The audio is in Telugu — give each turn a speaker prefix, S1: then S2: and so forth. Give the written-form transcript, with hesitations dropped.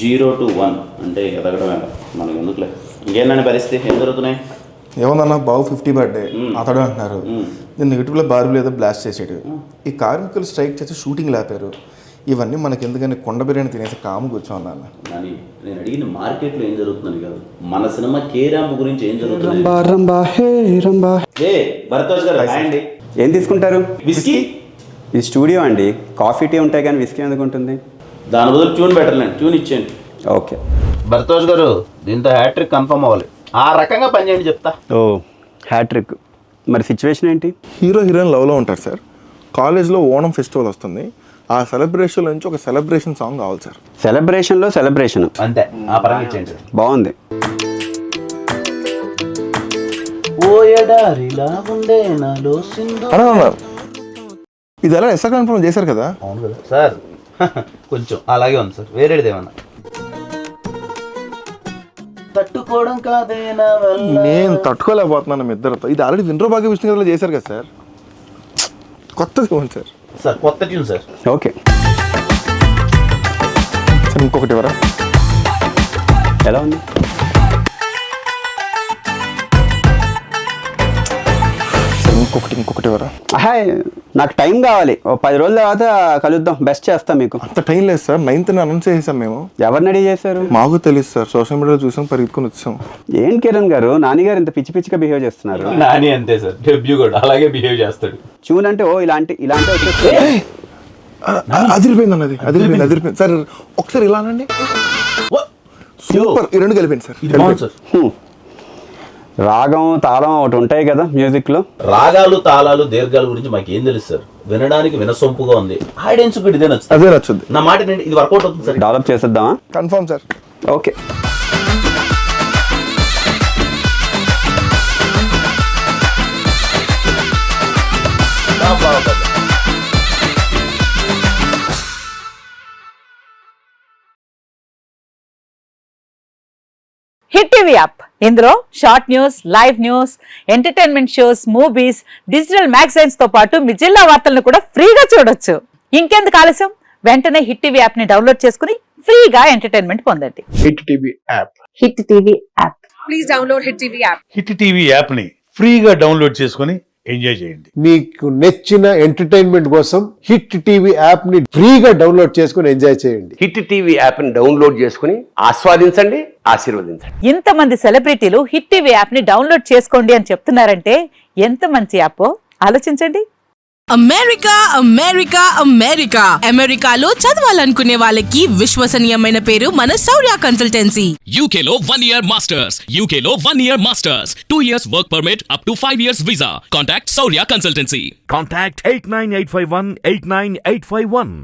S1: 0 to 1 అంటే ఎదగడమే మనకి ఎందుకులే. ఇంకేంటంటే పరిస్థితి ఏం జరుగుతున్నాయి?
S2: ఏమన్నా బాబు 50 బర్త్డే అతడు అంటున్నారు. నేను నెగిటివ్లో బార్బీలు ఏదో బ్లాస్ట్ చేసాడు. ఈ కార్మికులు స్ట్రైక్ చేసి షూటింగ్ లేపారు. ఇవన్నీ మనకి ఎందుకని కొండ బిర్యానీ తినేసి కాము కూర్చోన్నాను.
S1: కానీ నేను అడిగిన మార్కెట్లో ఏం జరుగుతుందని కాదు, మన సినిమా కేరాంప్ గురించి ఏం జరుగుతుంది. భరద్వాజ్ గారు అండి,
S3: ఏం తీసుకుంటారు?
S1: విస్కీ.
S3: ఇది స్టూడియో అండి, కాఫీ టీ ఉంటాయి కానీ విస్కీ ఎందుకు ఉంటుంది?
S1: దాని బదులు ట్యూన్ బెటర్లేండి, ట్యూన్ ఇచ్చేయండి.
S3: ఓకే
S1: భరద్వాజ్ గారు, దీంతో హ్యాట్రిక్ కన్ఫర్మ్ అవ్వాలి. ఆ రకంగా పనిచేయండి చెప్తా.
S3: ఓ హ్యాట్రిక్. మరి సిచ్యువేషన్ ఏంటి?
S2: హీరో హీరోయిన్ లవ్లో ఉంటారు సార్. కాలేజ్లో ఓణం ఫెస్టివల్ వస్తుంది. ఆ సెలబ్రేషన్ నుంచి ఒక సెలబ్రేషన్ సాంగ్ కావాలి సార్.
S3: సెలబ్రేషన్లో సెలబ్రేషన్
S1: అంతే, ఆ పరంగా ఇచ్చేయండి.
S3: బాగుంది.
S2: ఇది ఎలా ఎస్ఆర్ కన్ఫర్మ్ చేశారు కదా?
S1: అవును కదా సార్, కొంచెం అలాగే ఉంది సార్. వేరేది ఏమన్నా తట్టుకోవడం కాదేనా?
S2: నేను తట్టుకోలేకపోతున్నాను మీ ఇద్దరితో. ఇది ఆల్రెడీ విండ్రో భాగ్య విష్ణు గారు చేశారు కదా సార్. కొత్తది ఇవ్వండి సార్.
S1: సార్ కొత్త ట్యూన్ సార్.
S3: ఓకే
S2: సార్ ఇంకొకటి ఎవరా?
S3: ఎలా ఉంది?
S2: సార్ ఇంకొకటి ఎవరా?
S3: హాయ్, నాకు టైం కావాలి. ఓ 10 రోజుల తర్వాత కలుద్దాం. బెస్ట్ చేస్తాం మీకు.
S2: అంత టైం లేదు సార్. 9th అనౌన్స్ చేసాం మేము.
S3: ఎవరిని రెడీ చేశారు?
S2: మాకు తెలుసు సార్, సోషల్ మీడియాలో చూసాం, పరిగెత్తుకుని వచ్చాం.
S3: ఏం కిరణ్ గారు, నానిగారు ఇంత పిచ్చి పిచ్చిగా బిహేవ్ చేస్తున్నారు.
S1: నాని అంతే సార్, డెబ్యూ కూడా అలాగే బిహేవ్ చేస్తాడు.
S3: ట్యూన్ అంటే ఓ ఇలాంటి వచ్చేస్తే
S2: అదిరిపోయింది అన్నది, అదిరిపోయింది సార్. ఒకసారి ఇలా అనండి. సూపర్. ఈ రెండు కలిపోయింది సార్.
S3: రాగం తాళం ఒకటి ఉంటాయి కదా మ్యూజిక్ లో.
S1: రాగాలు తాళాలు దీర్ఘాల గురించి మాకేం తెలుసు సార్. వినడానికి వినసొంపుగా ఉంది. ఆడియన్స్ కూడా ఇదే నచ్చుతుంది.
S2: అదే నచ్చుద్ది.
S1: నా మాట ఏంటి, ఇది వర్కౌట్ అవుతుంది సార్.
S3: డెవలప్ చేసేద్దామా?
S2: Confirm sir.
S3: Okay.
S4: Hit TV app, ఇందులో short news, live news, entertainment shows, movies, digital magazines తో పాటు మీ జిల్లా వార్తలను కూడా ఫ్రీగా చూడొచ్చు. ఇంకెందుకు ఆలస్యం, వెంటనే హిట్ టీవీ యాప్ ని డౌన్లోడ్ చేసుకుని ఫ్రీగా ఎంటర్టైన్మెంట్ పొందండి.
S5: Hit TV app.
S4: Hit TV app.
S6: Please download hit TV app.
S5: Hit TV app ని ఫ్రీగా డౌన్లోడ్ చేసుకుని ఎంజాయ్ చేయండి.
S7: మీకు నచ్చిన ఎంటర్టైన్మెంట్ కోసం హిట్ టీవీ యాప్ ని ఫ్రీగా డౌన్లోడ్ చేసుకుని ఎంజాయ్ చేయండి.
S8: హిట్ టీవీ యాప్ ని డౌన్లోడ్ చేసుకుని ఆస్వాదించండి, ఆశీర్వదించండి.
S4: ఇంతమంది సెలబ్రిటీలు హిట్ టీవీ యాప్ ని డౌన్లోడ్ చేసుకోండి అని చెప్తున్నారంటే ఎంత మంచి యాప్ ఆలోచించండి.
S6: అమెరికా అమెరికా అమెరికా అమెరికాలో చదవాలనుకునే వాళ్ళకి విశ్వసనీయమైన పేరు మన శౌర్య కన్సల్టెన్సీ.
S9: UK లో 1 year masters. UK లో 1 year masters. 2 years work permit up to 5 years visa. Contact Saurya Consultancy.
S10: Contact 89851 89851.